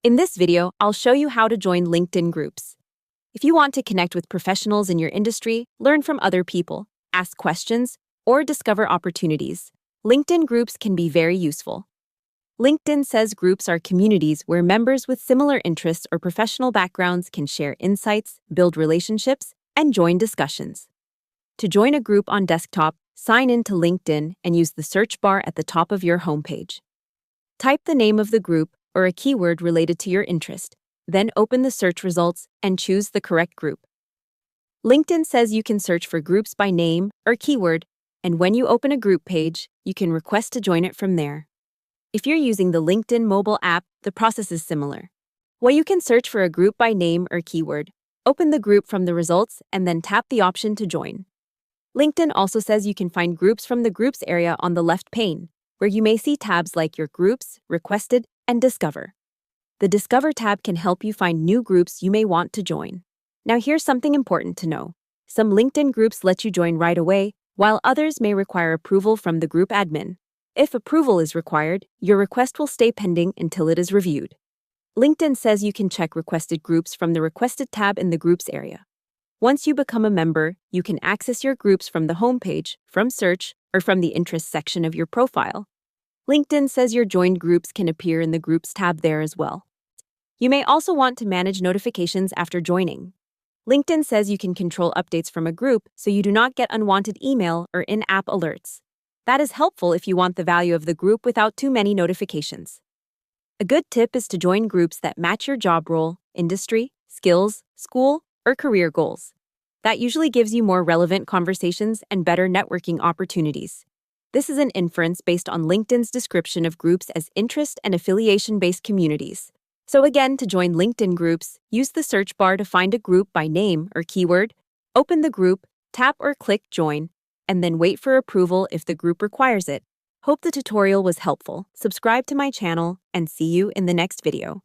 In this video, I'll show you how to join LinkedIn groups. If you want to connect with professionals in your industry, learn from other people, ask questions, or discover opportunities, LinkedIn groups can be very useful. LinkedIn says groups are communities where members with similar interests or professional backgrounds can share insights, build relationships, and join discussions. To join a group on desktop, sign in to LinkedIn and use the search bar at the top of your homepage. Type the name of the group or a keyword related to your interest, then open the search results and choose the correct group. LinkedIn says you can search for groups by name or keyword, and when you open a group page, you can request to join it from there. If you're using the LinkedIn mobile app, the process is similar. While you can search for a group by name or keyword, open the group from the results and then tap the option to join. LinkedIn also says you can find groups from the Groups area on the left pane, where you may see tabs like Your Groups, Requested, and Discover. The Discover tab can help you find new groups you may want to join. Now here's something important to know. Some LinkedIn groups let you join right away, while others may require approval from the group admin. If approval is required, your request will stay pending until it is reviewed. LinkedIn says you can check requested groups from the Requested tab in the Groups area. Once you become a member, you can access your groups from the homepage, from search, or from the Interests section of your profile. LinkedIn says your joined groups can appear in the Groups tab there as well. You may also want to manage notifications after joining. LinkedIn says you can control updates from a group so you do not get unwanted email or in-app alerts. That is helpful if you want the value of the group without too many notifications. A good tip is to join groups that match your job role, industry, skills, school, or career goals. That usually gives you more relevant conversations and better networking opportunities. This is an inference based on LinkedIn's description of groups as interest and affiliation-based communities. So again, to join LinkedIn groups, use the search bar to find a group by name or keyword, open the group, tap or click Join, and then wait for approval if the group requires it. Hope the tutorial was helpful. Subscribe to my channel and see you in the next video.